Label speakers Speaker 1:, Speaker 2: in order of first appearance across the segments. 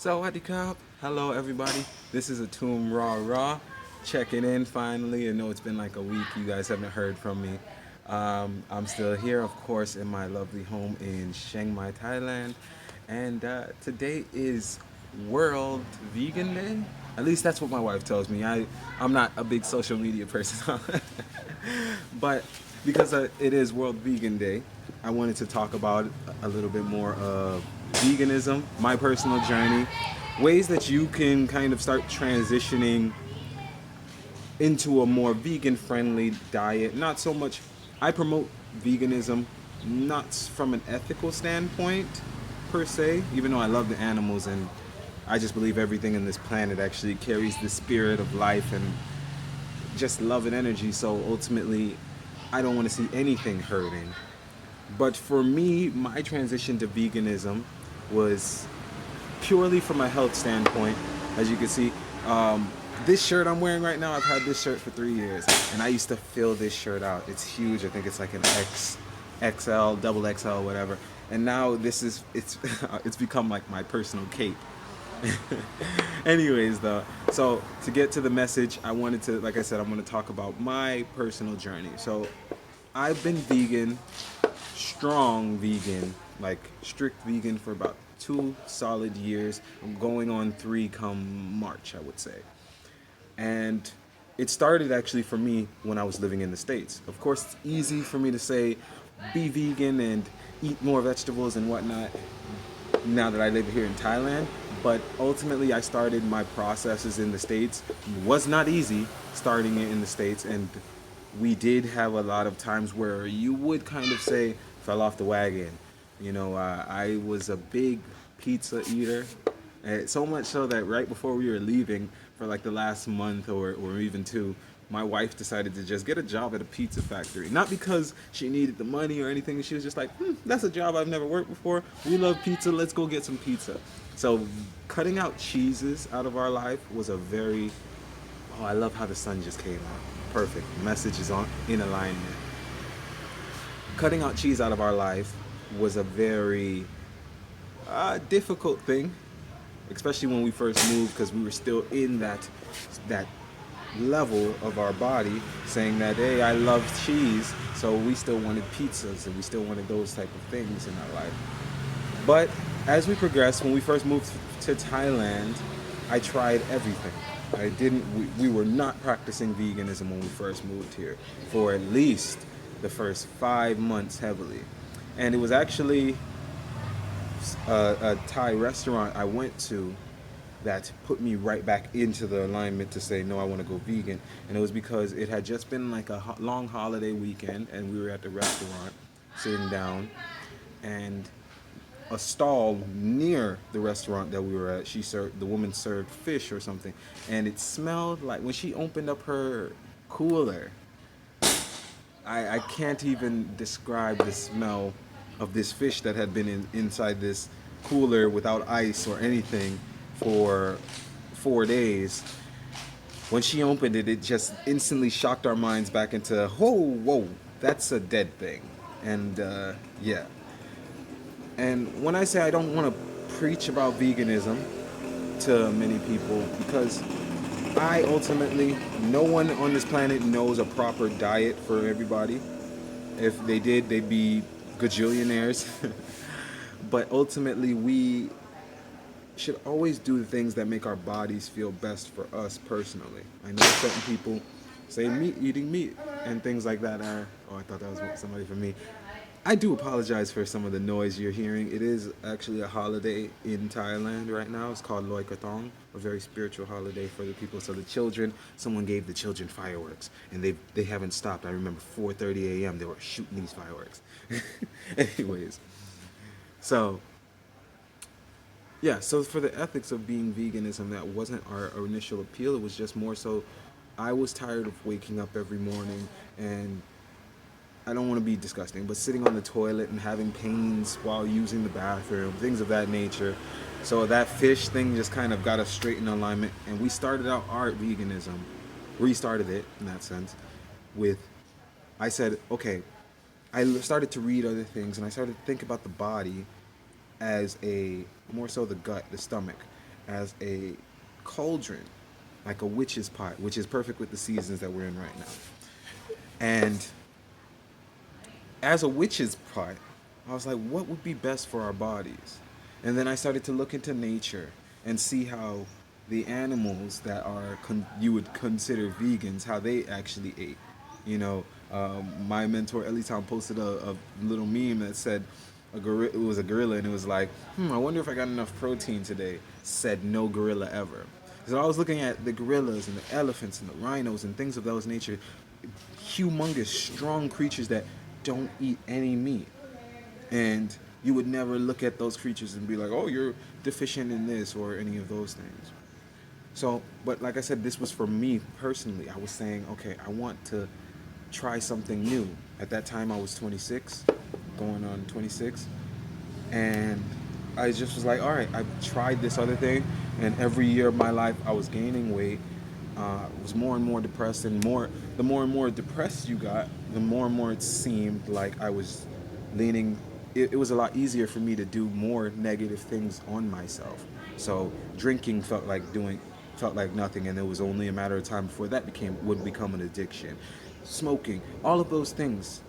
Speaker 1: Sawadee Krap. Hello, everybody. This is Atum Ra Raw. Checking in finally. I know it's been like a week. You guys haven't heard from me. I'm still here, of course, in my lovely home in Chiang Mai, Thailand. And today is World Vegan Day. At least that's what my wife tells me. I'm not a big social media person. But because it is World Vegan Day, I wanted to talk about a little bit more of veganism, my personal journey, ways that you can kind of start transitioning into a more vegan friendly diet. Not so much, I promote veganism not from an ethical standpoint per se, even though I love the animals and I just believe everything in this planet actually carries the spirit of life and just love and energy. So ultimately, I don't want to see anything hurting. But for me, my transition to veganism was purely from a health standpoint. As you can see, this shirt I'm wearing right now, I've had this shirt for 3 years, and I used to fill this shirt out. It's huge. I think it's like an XL, double XL, whatever. And now it's it's become like my personal cape. Anyways, though, so to get to the message, I wanted to, like I said, I'm going to talk about my personal journey. So I've been vegan, strong vegan, like strict vegan for about 2 solid years. I'm going on 3 come March, I would say. And it started actually for me when I was living in the States. Of course, it's easy for me to say be vegan and eat more vegetables and whatnot now that I live here in Thailand. But ultimately, I started my processes in the States. It was not easy starting it in the States, and we did have a lot of times where you would kind of say fell off the wagon. I was a big pizza eater, so much so that right before we were leaving for like the last month or even 2, my wife decided to just get a job at a pizza factory. Not because she needed the money or anything. She was just like, that's a job I've never worked before. We love pizza. Let's go get some pizza. So cutting out cheeses out of our life was a very, oh, I love how the sun just came out. Perfect. Message is in alignment. Cutting out cheese out of our life was a very difficult thing, especially when we first moved, because we were still in that level of our body saying that, hey, I love cheese, so we still wanted pizzas and we still wanted those type of things in our life. But as we progressed, when we first moved to Thailand, I tried everything. I didn't. We were not practicing veganism when we first moved here for at least the first 5 months heavily, and it was actually a Thai restaurant I went to that put me right back into the alignment to say no, I want to go vegan. And it was because it had just been like a long holiday weekend, and we were at the restaurant sitting down, and a stall near the restaurant that we were at, the woman served fish or something, and it smelled like, when she opened up her cooler, I can't even describe the smell of this fish that had been inside this cooler without ice or anything for 4 days. When she opened it, it just instantly shocked our minds back into, whoa, that's a dead thing. And yeah. And when I say I don't want to preach about veganism to many people, because I ultimately, no one on this planet knows a proper diet for everybody. If they did, they'd be gajillionaires. But ultimately, we should always do the things that make our bodies feel best for us personally. I know certain people say eating meat and things like that are, oh, I thought that was somebody for me. I do apologize for some of the noise you're hearing. It is actually a holiday in Thailand right now. It's called Loi Krathong, a very spiritual holiday for the people. So the children, someone gave the children fireworks, and they haven't stopped. I remember 4:30 a.m. they were shooting these fireworks. Anyways, so yeah, so for the ethics of being veganism, that wasn't our initial appeal. It was just more so I was tired of waking up every morning and, I don't want to be disgusting, but sitting on the toilet and having pains while using the bathroom, things of that nature. So that fish thing just kind of got us straight in alignment, and we started out our veganism, restarted it in that sense, with, I said, okay, I started to read other things, and I started to think about the body as a, more so the gut, the stomach. as a cauldron, like a witch's pot, which is perfect with the seasons that we're in right now. And as a witch's pot, I was like, what would be best for our bodies? And then I started to look into nature and see how the animals that are you would consider vegans, how they actually ate. You know, my mentor Elitan posted a little meme that said, it was a gorilla, and it was like, I wonder if I got enough protein today. Said no gorilla ever. So I was looking at the gorillas and the elephants and the rhinos and things of those nature, humongous, strong creatures that don't eat any meat. And you would never look at those creatures and be like, oh, you're deficient in this or any of those things. So, but like I said, this was for me personally. I was saying, okay, I want to try something new. At that time, I was 26, going on 26. And I just was like, all right, I've tried this other thing. And every year of my life, I was gaining weight. Was more and more depressed, and the more and more depressed you got, the more and more it seemed like I was leaning. It was a lot easier for me to do more negative things on myself. So drinking felt like nothing, and it was only a matter of time before that would become an addiction. Smoking, all of those things,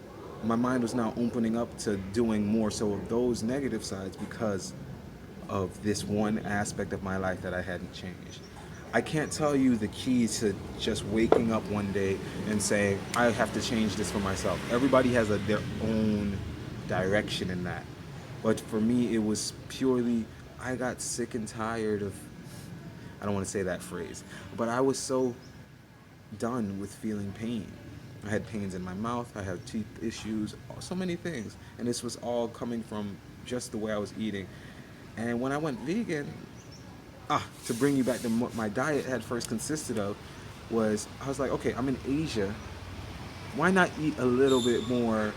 Speaker 1: my mind was now opening up to doing more so of those negative sides because of this one aspect of my life that I hadn't changed. I can't tell you the key to just waking up one day and saying, I have to change this for myself. Everybody has their own direction in that. But for me, it was purely, I got sick and tired of, I don't want to say that phrase, but I was so done with feeling pain. I had pains in my mouth, I had teeth issues, so many things. And this was all coming from just the way I was eating. And when I went vegan, to bring you back to what my diet had first consisted of, I was like, okay, I'm in Asia. Why not eat a little bit more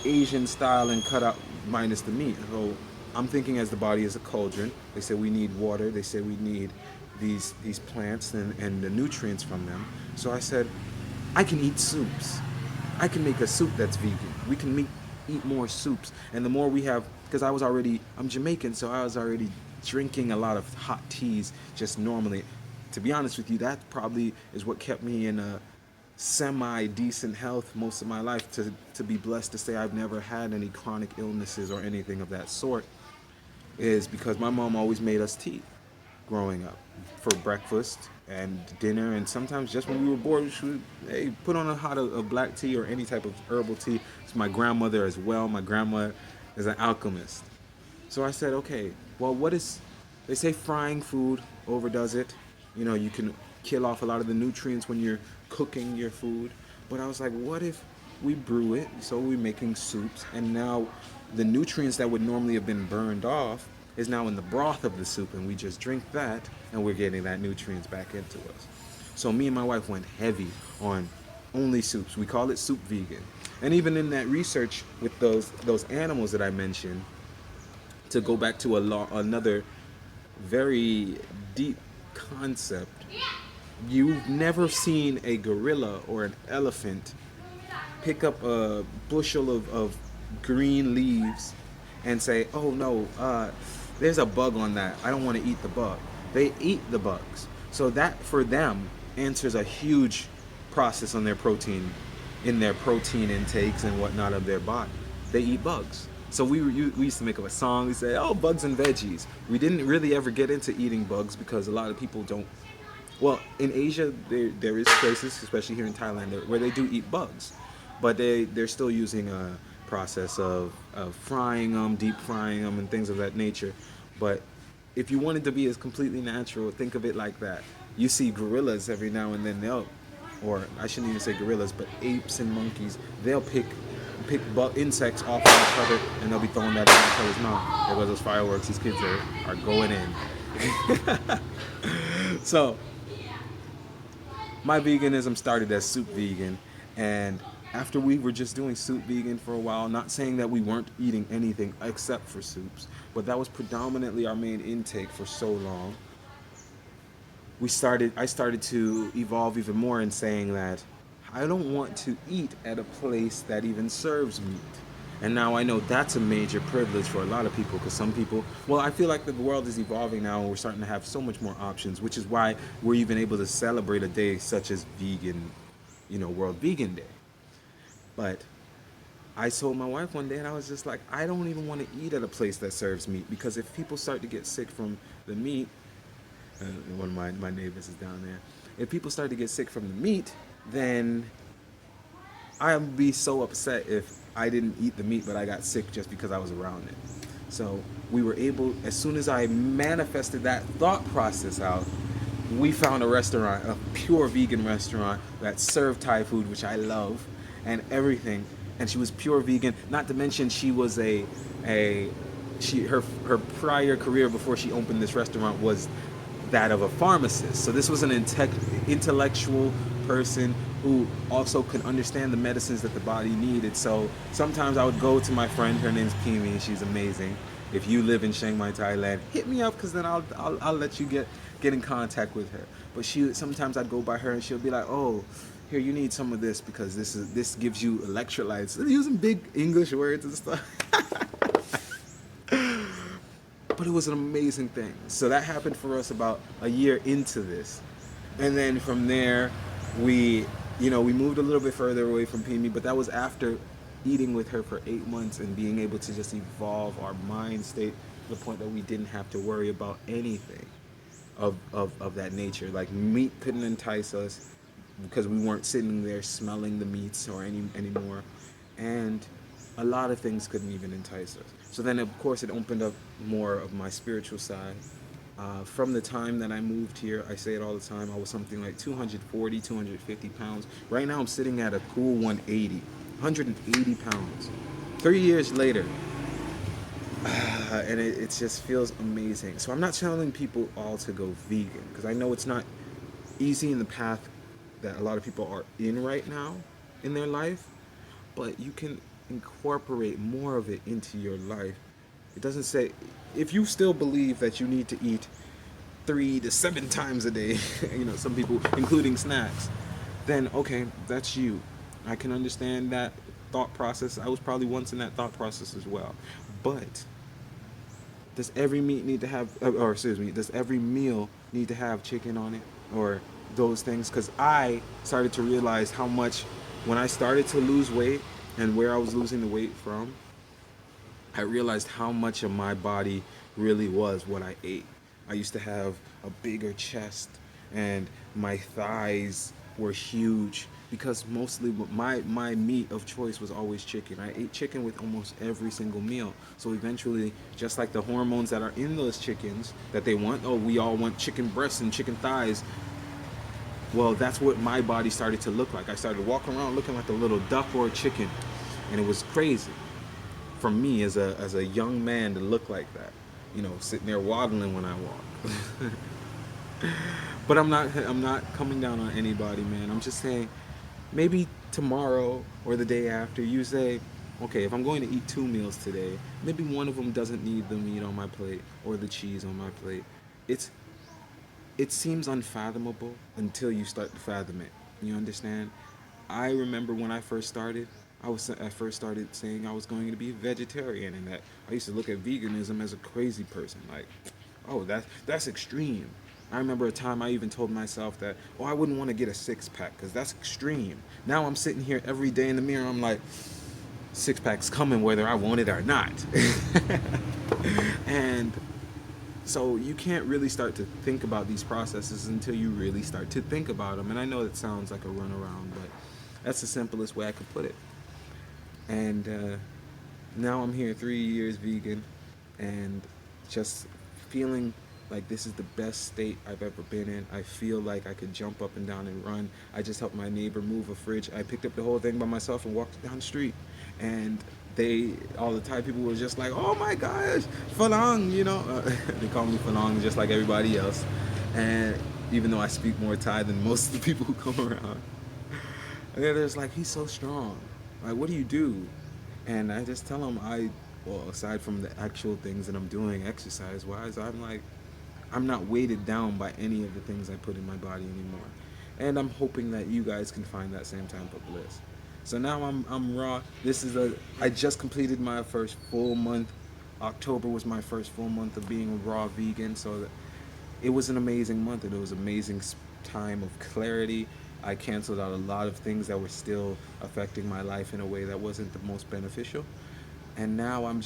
Speaker 1: Asian style and cut out minus the meat? So I'm thinking as the body is a cauldron. They say we need water. They say we need these plants and the nutrients from them. So I said, I can eat soups. I can make a soup that's vegan. We can eat more soups. And the more we have, because I'm Jamaican, so I was already drinking a lot of hot teas just normally. To be honest with you, that probably is what kept me in a semi-decent health most of my life, to be blessed to say I've never had any chronic illnesses or anything of that sort, is because my mom always made us tea growing up for breakfast and dinner, and sometimes just when we were bored, she would, hey, put on a black tea or any type of herbal tea. It's my grandmother as well. My grandma is an alchemist. So I said, okay, well, they say frying food overdoes it. You know, you can kill off a lot of the nutrients when you're cooking your food. But I was like, what if we brew it? So we're making soups, and now the nutrients that would normally have been burned off is now in the broth of the soup, and we just drink that, and we're getting that nutrients back into us. So me and my wife went heavy on only soups. We call it soup vegan. And even in that research with those animals that I mentioned, to go back to another very deep concept, you've never seen a gorilla or an elephant pick up a bushel of green leaves and say, oh no, there's a bug on that, I don't want to eat the bug. They eat the bugs. So that for them answers a huge process on in their protein intakes and whatnot of their body. They eat bugs. So we used to make up a song. We say, oh, bugs and veggies. We didn't really ever get into eating bugs because a lot of people don't. Well, in Asia, there is places, especially here in Thailand, where they do eat bugs. But they're still using a process of frying them, deep frying them, and things of that nature. But if you wanted to be as completely natural, think of it like that. You see gorillas every now and then, or I shouldn't even say gorillas, but apes and monkeys, they'll pick insects off of each other, and they'll be throwing that in each other's mouth. There goes those fireworks. These kids are going in. So my veganism started as soup vegan, and after we were just doing soup vegan for a while, not saying that we weren't eating anything except for soups, but that was predominantly our main intake for so long. I started to evolve even more in saying that I don't want to eat at a place that even serves meat. And now I know that's a major privilege for a lot of people, because some people, well, I feel like the world is evolving now and we're starting to have so much more options, which is why we're even able to celebrate a day such as vegan, World Vegan Day. But I told my wife one day, and I was just like, I don't even want to eat at a place that serves meat, because if people start to get sick from the meat, one of my neighbors is down there, if people start to get sick from the meat, then I'd be so upset if I didn't eat the meat, but I got sick just because I was around it. So we were able, as soon as I manifested that thought process out, we found a restaurant, a pure vegan restaurant that served Thai food, which I love, and everything. And she was pure vegan. Not to mention, she was a she her prior career before she opened this restaurant was that of a pharmacist. So this was an intellectual person who also could understand the medicines that the body needed. So sometimes I would go to my friend, her name's Kimi, she's amazing. If you live in Chiang Mai, Thailand, hit me up, because then I'll let you get in contact with her. But sometimes I'd go by her and she'll be like, oh, here, you need some of this because this gives you electrolytes. They're using big English words and stuff. But it was an amazing thing. So that happened for us about a year into this. And then from there, we moved a little bit further away from Pimi, but that was after eating with her for 8 months and being able to just evolve our mind state to the point that we didn't have to worry about anything of that nature. Like, meat couldn't entice us because we weren't sitting there smelling the meats or anymore. And a lot of things couldn't even entice us. So then, of course, it opened up more of my spiritual side. From the time that I moved here, I say it all the time, I was something like 240, 250 pounds. Right now, I'm sitting at a cool 180 pounds. 3 years later, and it just feels amazing. So I'm not telling people all to go vegan, because I know it's not easy in the path that a lot of people are in right now in their life, but you can incorporate more of it into your life. It doesn't say, if you still believe that you need to eat 3 to 7 times a day, some people, including snacks, then okay, that's you. I can understand that thought process. I was probably once in that thought process as well. But does every meat need to have, or excuse me, does every meal need to have chicken on it or those things? Because I started to realize how much, when I started to lose weight and where I was losing the weight from, I realized how much of my body really was what I ate. I used to have a bigger chest and my thighs were huge because mostly my meat of choice was always chicken. I ate chicken with almost every single meal. So eventually, just like the hormones that are in those chickens that they want, oh, we all want chicken breasts and chicken thighs. Well, that's what my body started to look like. I started walking around looking like a little duck or a chicken, and it was crazy for me as a young man to look like that, sitting there waddling when I walk. But I'm not coming down on anybody, man. I'm just saying, maybe tomorrow or the day after, you say, okay, if I'm going to eat 2 meals today, maybe one of them doesn't need the meat on my plate or the cheese on my plate. It seems unfathomable until you start to fathom it. You understand? I remember when I first started, I first started saying I was going to be vegetarian, and that I used to look at veganism as a crazy person. Like, oh, that's extreme. I remember a time I even told myself that, oh, I wouldn't want to get a 6-pack because that's extreme. Now I'm sitting here every day in the mirror, I'm like, 6-pack's coming whether I want it or not. And so you can't really start to think about these processes until you really start to think about them. And I know it sounds like a runaround, but that's the simplest way I could put it. And now I'm here 3 years vegan and just feeling like this is the best state I've ever been in. I feel like I could jump up and down and run. I just helped my neighbor move a fridge. I picked up the whole thing by myself and walked down the street. And all the Thai people were just like, oh my gosh, Falang, they call me Falang just like everybody else. And even though I speak more Thai than most of the people who come around. And they're just like, he's so strong. Like, what do you do? And I just tell them aside from the actual things that I'm doing exercise-wise, I'm not weighted down by any of the things I put in my body anymore. And I'm hoping that you guys can find that same type of bliss. So now I'm raw. I just completed my first full month. October was my first full month of being a raw vegan. So it was an amazing month, and it was amazing time of clarity. I canceled out a lot of things that were still affecting my life in a way that wasn't the most beneficial. And now I'm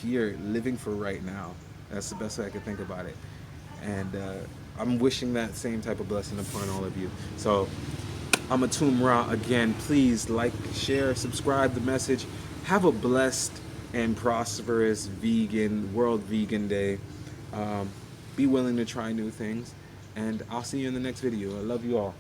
Speaker 1: here living for right now. That's the best way I could think about it. And I'm wishing that same type of blessing upon all of you. So I'm Atum Ra again. Please like, share, subscribe the message. Have a blessed and prosperous World Vegan Day. Be willing to try new things. And I'll see you in the next video. I love you all.